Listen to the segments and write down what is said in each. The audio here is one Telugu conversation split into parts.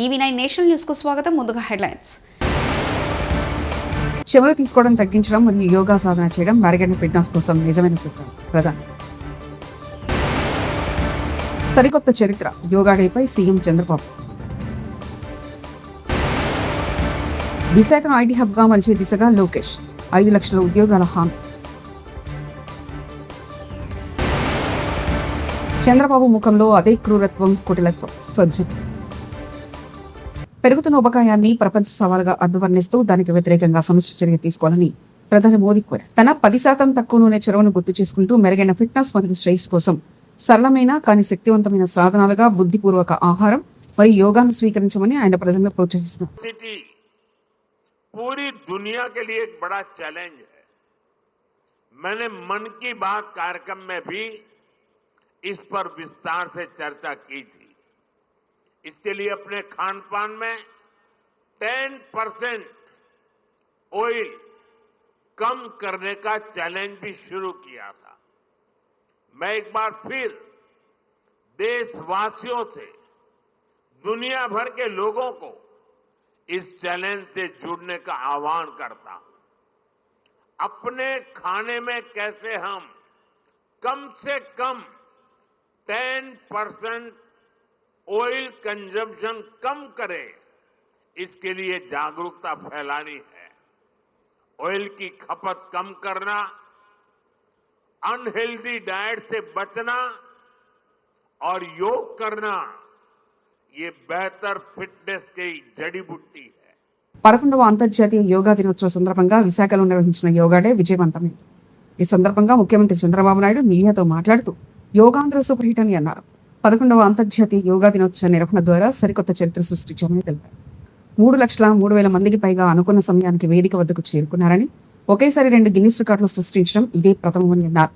EV9 నేషనల్ న్యూస్ కు స్వాగతం. ముందుగా హెడ్లైన్స్. చెమలు తీసుకోవడం తగ్గించడం మరియు యోగా సాధన చేయడం మెరుగైన ఫిట్నెస్ కోసం నిజమైన సూత్రం. ప్రధాని సరికొత్త చరిత్ర యోగా డేపై సీఎం చంద్రబాబు. విశాఖను ఐటీ హబ్ గా మలిచే దిశగా లోకేష్ 5 లక్షల ఉద్యోగాల హామీ. చంద్రబాబు ముఖంలో అదే క్రూరత్వం, కుటిలత్వం. సజ్జన్ పెరుగుతున్న ఉపకాయాన్ని ప్రపంచ సవాలుగా అభివర్ణిస్తూ దానికి వ్యతిరేకంగా సమస్య చర్య తీసుకోవాలని ప్రధాని మోదీ కోరారు. తన 10% తక్కువ నూనె చొరవను గుర్తు చేసుకుంటూ మెరుగైన ఫిట్నెస్ మరియు శ్రేయస్ కోసం సరళమైన కానీ శక్తివంతమైన సాధనాలుగా బుద్ధిపూర్వక ఆహారం మరియు యోగాను స్వీకరించమని ఆయన ప్రజలను ప్రోత్సహిస్తున్నారు. पूरी दुनिया के लिए एक बड़ा चैलेंज है. मैंने मन की बात कार्यक्रम में भी इस पर विस्तार से चर्चा की थी. इसके लिए अपने खान पान में 10% ऑयल कम करने का चैलेंज भी शुरू किया था. मैं एक बार फिर देशवासियों से, दुनिया भर के लोगों को इस चैलेंज से जुड़ने का आह्वान करता हूं. अपने खाने में कैसे हम कम से कम 10% ऑयल कंजम्पशन कम करें, इसके लिए जागरूकता फैलानी है. ऑयल की खपत कम करना, अनहेल्दी डाइट से बचना और योग करना, ये बेहतर फिटनेस की जड़ी बूटी है. 11వ అంతర్జాతీయ యోగా దినోత్సవ సందర్భంగా విశాఖలో నిర్వహించిన యోగా డే విజయవంతమైంది. ఈ సందర్భంగా ముఖ్యమంత్రి చంద్రబాబు నాయుడు మీడియాతో మాట్లాడుతూ యోగాంధ్ర సూపర్ హిట్ అని అన్నారు. 11వ అంతర్జాతీయ యోగా దినోత్సవ నిర్వహణ ద్వారా సరికొత్త చరిత్ర సృష్టించామని తెలిపారు. 3,03,000 మందికి పైగా అనుకున్న సమయానికి వేదిక వద్దకు చేరుకున్నారని, ఒకేసారి 2 గిన్నిస్ రికార్డులు సృష్టించడం ఇదే ప్రథమమని అన్నారు.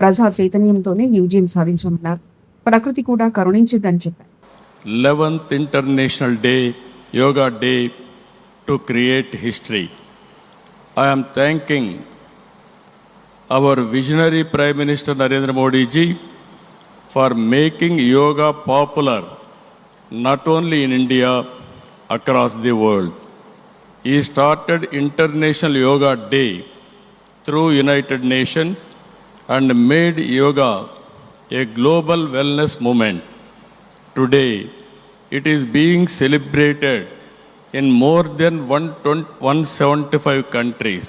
ప్రజా చైతన్యంతోనే ఈ విజయం సాధించామన్నారు. ప్రకృతి కూడా కరుణించిందని చెప్పారు. 11th International Day, Yoga Day, to create history. I am thanking our visionary Prime Minister Narendra Modi ji for making yoga popular not only in India, across the world. He started International Yoga Day through United Nations and made yoga a global wellness movement. Today, it is being celebrated in more than 175 countries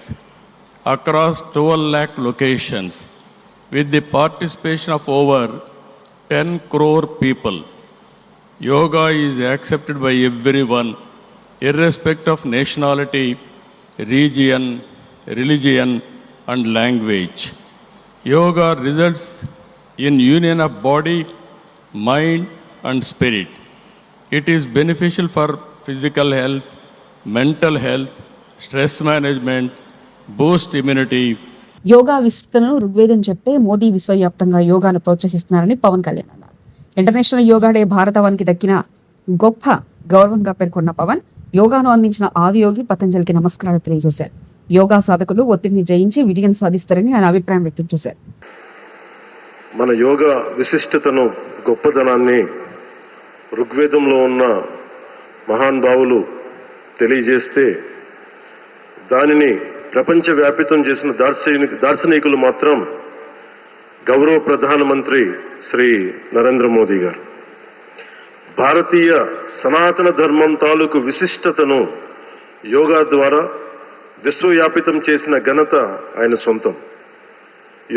across 12 lakh locations with the participation of over 10 crore people. Yoga is accepted by everyone, irrespective of nationality, region, religion, and language. Yoga results in union of body, mind, and spirit. It is beneficial for physical health, mental health, stress management, boost immunity. Yoga విశిష్టతను ఋగ్వేదం చెప్తే మోదీ విశ్వవ్యాప్తంగా యోగాను ప్రోత్సహిస్తున్నారని పవన్ కళ్యాణ్ అన్నారు. ఇంటర్నేషనల్ యోగా డే భారతావనికి దక్కిన గొప్ప గౌరవంగా పేర్కొన్న పవన్ యోగాను అందించిన ఆదియోగి పతంజలికి నమస్కారాలు తెలియజేశారు. యోగా సాధకులు ఒత్తిడిని జయించి విజయం సాధిస్తారని ఆయన అభిప్రాయం వ్యక్తం చేశారు. మన యోగా విశిష్టతను, గొప్పదనాన్ని ఋగ్వేదంలో ఉన్న మహానుభావులు తెలియజేస్తే దానిని ప్రపంచవ్యాపితం చేసిన దార్శనికులు మాత్రం గౌరవ ప్రధానమంత్రి శ్రీ నరేంద్ర మోదీ గారు. భారతీయ సనాతన ధర్మం తాలూకు విశిష్టతను యోగా ద్వారా విశ్వవ్యాపితం చేసిన ఘనత ఆయన సొంతం.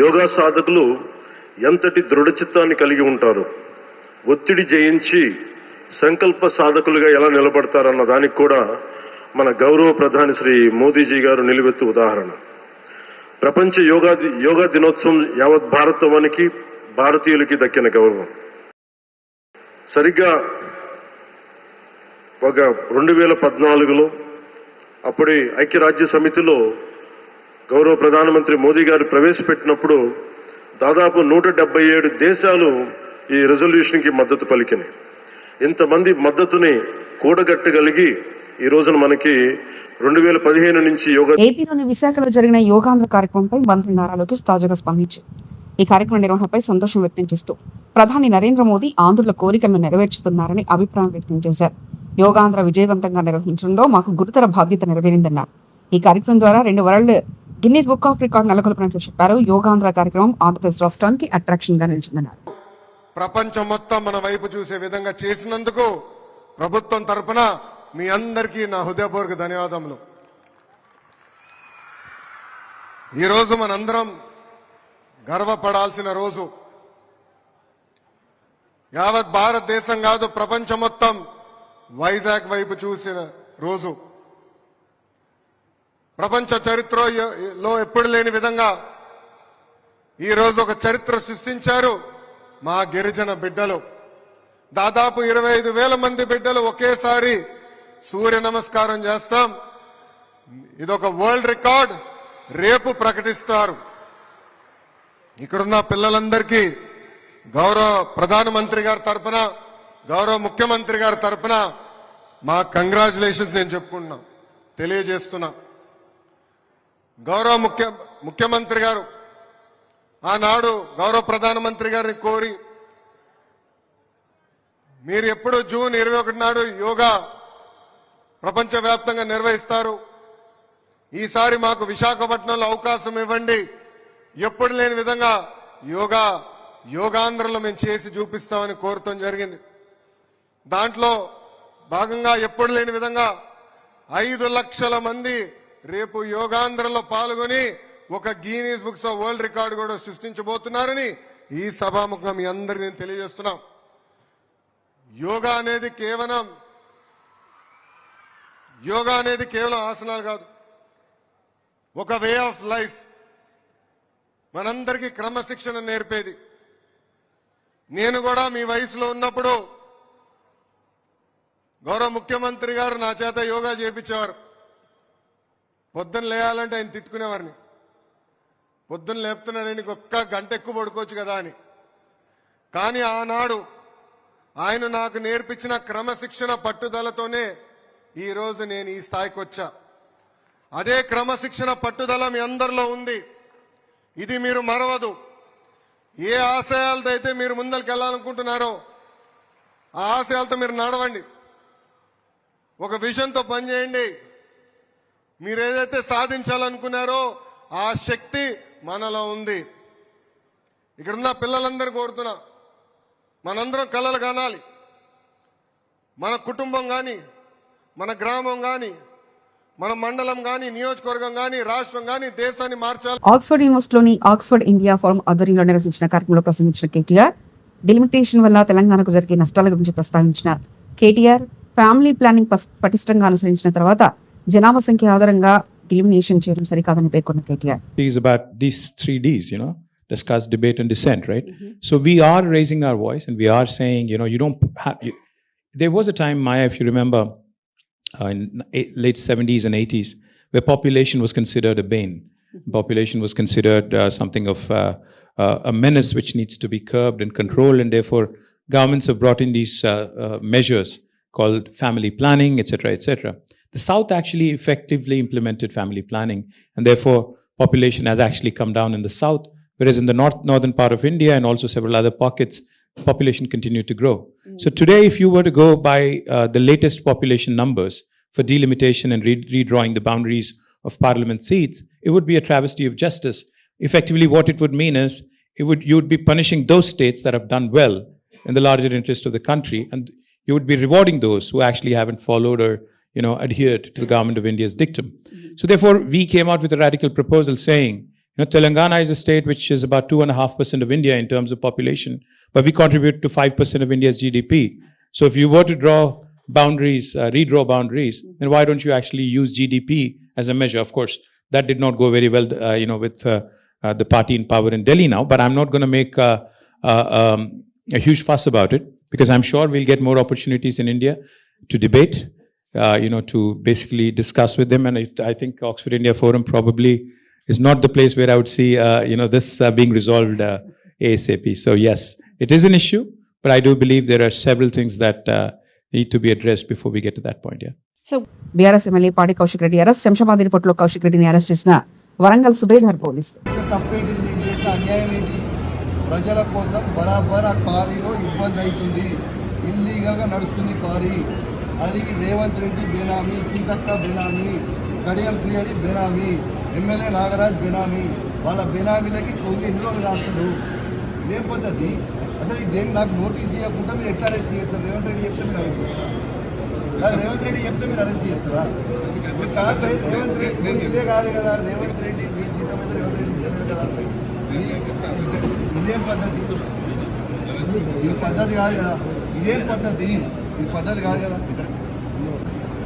యోగా సాధకులు ఎంతటి దృఢచిత్తాన్ని కలిగి ఉంటారు, ఒత్తిడి జయించి సంకల్ప సాధకులుగా ఎలా నిలబడతారన్న దానికి కూడా మన గౌరవ ప్రధాని శ్రీ మోదీజీ గారు నిలువెత్తు ఉదాహరణ. ప్రపంచ యోగా దినోత్సవం యావత్ భారతవానికి, భారతీయులకి దక్కిన గౌరవం. సరిగ్గా ఒక 2014లో అప్పుడే ఐక్యరాజ్య సమితిలో గౌరవ ప్రధానమంత్రి మోదీ గారు ప్రవేశపెట్టినప్పుడు దాదాపు 177 దేశాలు ఈ రెజల్యూషన్కి మద్దతు పలికినాయి. ఇంతమంది మద్దతుని కూడగట్టగలిగి ఈ రోజున మనకి 2015 నుంచి యోగా. ఏపీలోని విశాఖలో జరిగిన యోగాంధ్ర కార్యక్రమంపై మంత్రి నారా లోకేష్ తాజాగా స్పందించారు. ఈ కార్యక్రమం నిర్వహణపై సంతోషం వ్యక్తం చేస్తూ ప్రధాని నరేంద్ర మోదీ ఆంధ్రుల కోరికలను నెరవేర్చుతున్నారని అభిప్రాయం వ్యక్తం చేశారు. యోగాంధ్ర విజయవంతంగా నిర్వహించడంలో మాకు గురుతర బాధ్యత నెరవేరిందన్నారు. ఈ కార్యక్రమం ద్వారా 2 world Guinness book of record నెలకొల్పినట్లు చెప్పారు. యోగాంధ్ర కార్యక్రమం ఆంధ్రప్రదేశ్ రాష్ట్రానికి అట్రాక్షన్ గా నిలిచిందన్నారు. ప్రపంచం మొత్తం మన వైపు చూసే విధంగా చేసినందుకు ప్రభుత్వం తరపున మీ అందరికీ నా హృదయపూర్వక ధన్యవాదములు. ఈరోజు మనందరం గర్వపడాల్సిన రోజు. యావత్ భారతదేశం కాదు, ప్రపంచం మొత్తం వైజాగ్ వైపు చూసిన రోజు. ప్రపంచ చరిత్రలో ఎప్పుడు లేని విధంగా ఈరోజు ఒక చరిత్ర సృష్టించారు మా గిరిజన బిడ్డలు. దాదాపు 25,000 మంది బిడ్డలు ఒకేసారి సూర్య నమస్కారం చేస్తాం. ఇదొక వరల్డ్ రికార్డ్ రేపు ప్రకటిస్తారు. ఇక్కడున్న పిల్లలందరికీ గౌరవ ప్రధానమంత్రి గారి తరపున, గౌరవ ముఖ్యమంత్రి గారి తరపున మా కంగ్రాచులేషన్స్ నేను చెప్పుకుంటున్నా, తెలియజేస్తున్నా. గౌరవ ముఖ్యమంత్రి గారు ఆనాడు గౌరవ ప్రధానమంత్రి గారిని కోరి, మీరు ఎప్పుడు జూన్ 21 నాడు యోగా ప్రపంచవ్యాప్తంగా నిర్వహిస్తారు, ఈసారి మాకు విశాఖపట్నంలో అవకాశం ఇవ్వండి, ఎప్పుడు లేని విధంగా యోగాంధ్రలో మేము చేసి చూపిస్తామని కోరటం జరిగింది. దాంట్లో భాగంగా ఎప్పుడు లేని విధంగా 5 లక్షల మంది రేపు యోగాంధ్రలో పాల్గొని ఒక Guinness books of world record కూడా సృష్టించబోతున్నారని ఈ సభాముఖంగా మీ అందరికీ నేను తెలియజేస్తున్నాం. యోగా అనేది కేవలం ఆసనాలు కాదు, ఒక వే ఆఫ్ లైఫ్. మనందరికీ క్రమశిక్షణ నేర్పేది. నేను కూడా మీ వయసులో ఉన్నప్పుడు గౌరవ ముఖ్యమంత్రి గారు నా చేత యోగా చేయించేవారు. పొద్దున్న లేయాలంటే ఆయన తిట్టుకునేవారిని, పొద్దున్న లేపుతున్నాడని ఒక్క గంట ఎక్కువ పడుకోవచ్చు కదా అని. కానీ ఆనాడు ఆయన నాకు నేర్పించిన క్రమశిక్షణ పట్టుదలతోనే ఈరోజు నేను ఈ స్థాయికి వచ్చా. అదే క్రమశిక్షణ పట్టుదల మీ అందరిలో ఉంది. ఇది మీరు మరవదు. ఏ ఆశయాలతో అయితే మీరు ముందరికి వెళ్ళాలనుకుంటున్నారో ఆ ఆశయాలతో మీరు నడవండి. ఒక విజన్తో పనిచేయండి. మీరు ఏదైతే సాధించాలనుకున్నారో ఆ శక్తి మనలో ఉంది. ఇక్కడున్న పిల్లలందరూ కోరుతున్నా, మనందరం కలలు కానాలి. మన కుటుంబం కానీ, మన గ్రామం కానీ, మన మండలం కానీ, నియోజకవర్గం కానీ, రాష్ట్రం కానీ దేశాన్ని మార్చాలి. ఆక్స్ఫర్డ్ యూనివర్సిటీలోని ఆక్స్ఫర్డ్ ఇండియా ఫోరం ఆధ్వర్యంలో నిర్వహించిన కార్యక్రమంలో ప్రసంగించిన కేటీఆర్, డిలిమిటేషన్ వల్ల తెలంగాణకు జరిగే నష్టాల గురించి ప్రస్తావించిన కేటీఆర్, ఫ్యామిలీ ప్లానింగ్ పటిష్టంగా అనుసరించిన తర్వాత జనాభా సంఖ్య ఆధారంగా డిలిమినేషన్ చేయడం సరికాదని పేర్కొన్న KTR. Is about these 3 Ds, discuss, debate, and dissent, right? So we are raising our voice and we are saying, you don't have. There was a time, Maya, if you remember, in late 70s and 80s, where population was considered a bane. Population was considered something of a menace which needs to be curbed and controlled, and therefore governments have brought in these measures called family planning, etc., etc. The South actually effectively implemented family planning, and therefore population has actually come down in the South, whereas in the northern part of India and also several other pockets, population continued to grow. So today, if you were to go by the latest population numbers for delimitation and redrawing the boundaries of parliament seats, it would be a travesty of justice. Effectively, what it would mean is you would be punishing those states that have done well in the larger interest of the country, and you would be rewarding those who actually haven't followed or adhered to the government of India's dictum. So therefore, we came out with a radical proposal saying, Telangana is a state which is about 2.5% of India in terms of population, but we contribute to 5% of India's GDP. So if you were to draw boundaries, redraw boundaries, then why don't you actually use GDP as a measure? Of course, that did not go very well, with the party in power in Delhi now, but I'm not going to make a huge fuss about it, because I'm sure we'll get more opportunities in India to debate, to basically discuss with them. And I think Oxford India Forum probably is not the place where I would see, this being resolved ASAP. So yes, it is an issue, but I do believe there are several things that need to be addressed before we get to that point. Yeah. BRS MLA పాడి కౌశిక్ రెడ్డి అరెస్ట్. శంషాబాద్ ఎయిర్పోర్ట్లో కౌశిక్ రెడ్డిని అరెస్ట్ చేసిన వరంగల్ సుబేదార్ పోలీసులు. తప్పేంటి, నేను చేసిన అన్యాయం ఏంటి, ప్రజల కోసం బరాబర్ ఆ క్వారీలో ఇబ్బంది అవుతుంది. ఇల్లీగల్గా నడుస్తుంది క్వారీ. అది రేవంత్ రెడ్డి బేనామీ, సీతక్క బేనామీ, కడియం శ్రీహరి బేనామీ, ఎమ్మెల్యే నాగరాజ్ బేనామీ. వాళ్ళ బేనామీలకి కొన్ని ఎన్ని రోజులు రాస్తున్నారు. ఇదేం పద్ధతి? అసలు ఇదేం నాకు నోటీస్ ఇవ్వకుండా మీరు ఎట్లా అరెస్ట్ చేస్తారు? రేవంత్ రెడ్డి చెప్తే మీరు అరెస్ట్ చేస్తారా? రేవంత్ రెడ్డి చెప్తే మీరు అరెస్ట్ చేస్తారా? కాదు రేవంత్ రెడ్డి ఇదే కాదు కదా. రేవంత్ రెడ్డి మీ జీతం మీద రేవంత్ రెడ్డి ఇస్తలేదు కదా. ఇదేం పద్ధతి? ఇది పద్ధతి కాదు కదా. ఇదేం పద్ధతి? ఇది పద్ధతి కాదు కదా.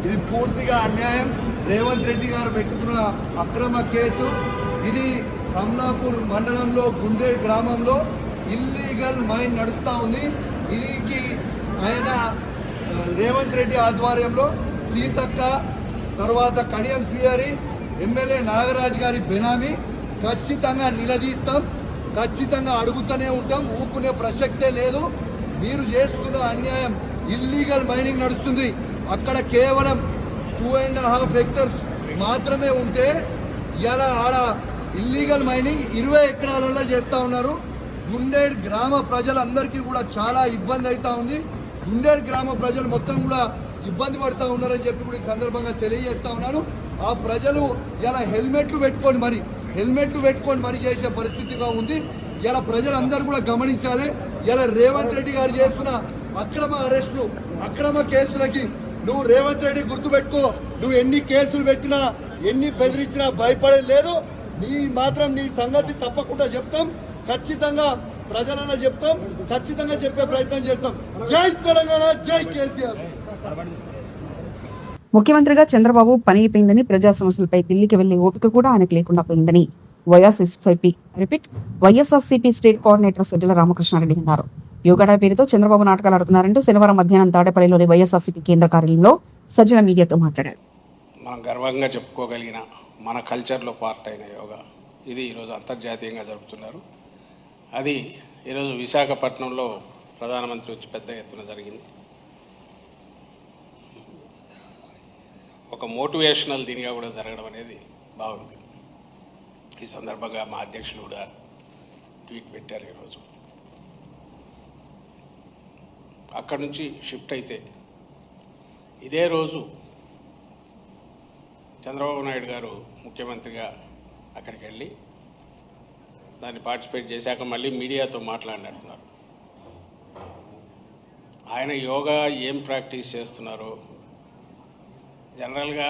ఇది పూర్తిగా అన్యాయం. రేవంత్ రెడ్డి గారు పెట్టుకున్న అక్రమ కేసు ఇది. కమలాపూర్ మండలంలో గుండేడ్ గ్రామంలో ఇల్లీగల్ మైన్ నడుస్తూ ఉంది. ఇది ఆయన రేవంత్ రెడ్డి ఆధ్వర్యంలో సీతక్క, తర్వాత కడియం శ్రీహరి, ఎమ్మెల్యే నాగరాజ్ గారి బెనామీ. ఖచ్చితంగా నిలదీస్తాం, ఖచ్చితంగా అడుగుతూనే ఉంటాం. ఊపుకునే ప్రసక్తే లేదు. మీరు చేస్తున్న అన్యాయం. ఇల్లీగల్ మైనింగ్ నడుస్తుంది అక్కడ. కేవలం 2.5 హెక్టర్స్ మాత్రమే ఉంటే ఇలా ఆడ ఇల్లీగల్ మైనింగ్ 20 ఎకరాలలో చేస్తూ ఉన్నారు. గుండేడ్ గ్రామ ప్రజలందరికీ కూడా చాలా ఇబ్బంది అవుతూ ఉంది. గుండేడ్ గ్రామ ప్రజలు మొత్తం కూడా ఇబ్బంది పడుతూ ఉన్నారని చెప్పి కూడా ఈ సందర్భంగా తెలియజేస్తా ఉన్నాను. ఆ ప్రజలు ఇలా హెల్మెట్లు పెట్టుకొని మరి చేసే పరిస్థితిగా ఉంది. ఇలా ప్రజలందరూ కూడా గమనించాలి. ఇలా రేవంత్ రెడ్డి గారు చేస్తున్న అక్రమ అరెస్టులు, అక్రమ కేసులకి నువ్వు రేవంత్ రెడ్డి గుర్తుపెట్టుకో. నువ్వు ఎన్ని కేసులు పెట్టినా, ఎన్ని బెదిరించినా భయపడేది లేదు. నీ సంగతి తప్పకుండా చెప్తాం. ఖచ్చితంగా ప్రజలన్నా చెప్తాం. ఖచ్చితంగా చెప్పే ప్రయత్నం చేస్తాం. జై తెలంగాణ, జై కేసీఆర్. ముఖ్యమంత్రిగా చంద్రబాబు పని అయిపోయిందని, ప్రజా సమస్యలపై ఢిల్లీకి వెళ్లే ఓపిక కూడా ఆయనకు లేకుండా పోయిందని వైఎస్ఆర్సీపీ స్టేట్ కోఆర్డినేటర్ సజ్జల రామకృష్ణారెడ్డి అన్నారు. యోగా డే పేరుతో చంద్రబాబు నాటకాలు ఆడుతున్నారంటూ శనివారం మధ్యాహ్నం తాడేపల్లిలోని వైఎస్ఆర్సీపీ కేంద్ర కార్యాలయంలో సజ్జల మీడియాతో మాట్లాడారు. మనం గర్వంగా చెప్పుకోగలిగిన మన కల్చర్లో పార్ట్ అయిన యోగా ఇది ఈరోజు అంతర్జాతీయంగా జరుపుతున్నారు. అది ఈరోజు విశాఖపట్నంలో ప్రధానమంత్రి వచ్చి పెద్ద ఎత్తున జరిగింది. ఒక మోటివేషనల్ దీనిగా కూడా జరగడం అనేది బాగుంది. ఈ సందర్భంగా మా అధ్యక్షులు కూడా ట్వీట్ పెట్టారు. ఈరోజు అక్కడి నుంచి షిఫ్ట్ అయితే ఇదే రోజు చంద్రబాబు నాయుడు గారు ముఖ్యమంత్రిగా అక్కడికి వెళ్ళి దాన్ని పార్టిసిపేట్ చేశాక మళ్ళీ మీడియాతో మాట్లాడినట్టున్నారు. ఆయన యోగా ఏం ప్రాక్టీస్ చేస్తున్నారో జనరల్గా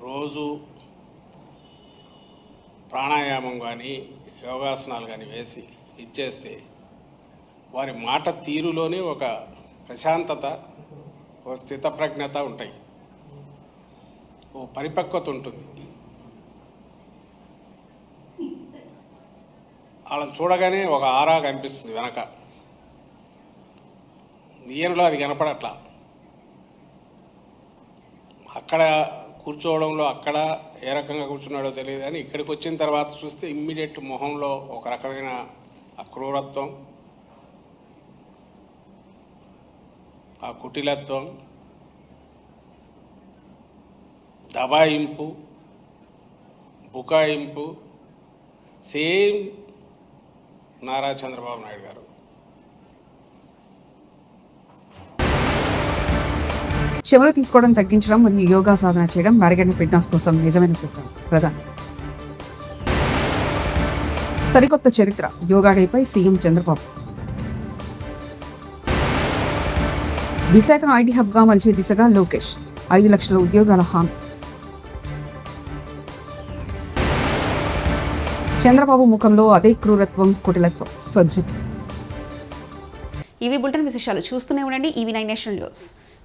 రోజు ప్రాణాయామం కానీ యోగాసనాలు కానీ వేసి ఇచ్చేస్తే వారి మాట తీరులోనే ఒక ప్రశాంతత, ఓ స్థితప్రజ్ఞత ఉంటాయి, ఓ పరిపక్వత ఉంటుంది. వాళ్ళని చూడగానే ఒక ఆరా కనిపిస్తుంది వెనక. ఈయనలో అది కనపడట్లా. అక్కడ కూర్చోవడంలో అక్కడ ఏ రకంగా కూర్చున్నాడో తెలియదు, కానీ ఇక్కడికి వచ్చిన తర్వాత చూస్తే ఇమ్మీడియట్ మొహంలో ఒక రకమైన అక్రూరత్వం, ఆ కుటిలత్వం, దబాయింపు, బుకాయింపు సేమ్ నారా చంద్రబాబు నాయుడు గారు. చెమలు తీసుకోవడం తగ్గించడం మరియు యోగా సాధన చేయడం మెరుగైన ఫిట్నెస్ కోసం నిజమైన సూత్రం. ప్రధాని సరికొత్త చరిత్ర యోగా డేపై సీఎం చంద్రబాబు. విశాఖను ఐటీ హబ్గా మలిచే దిశగా లోకేష్ 5 లక్షల ఉద్యోగాల హామీ. చంద్రబాబు ముఖంలో అదే క్రూరత్వం, కుటిలత్వం. సజ్జలు. ఇవి బులెటిన్ విశేషాలు. చూస్తూనే ఉండండి EV9 నేషనల్ న్యూస్.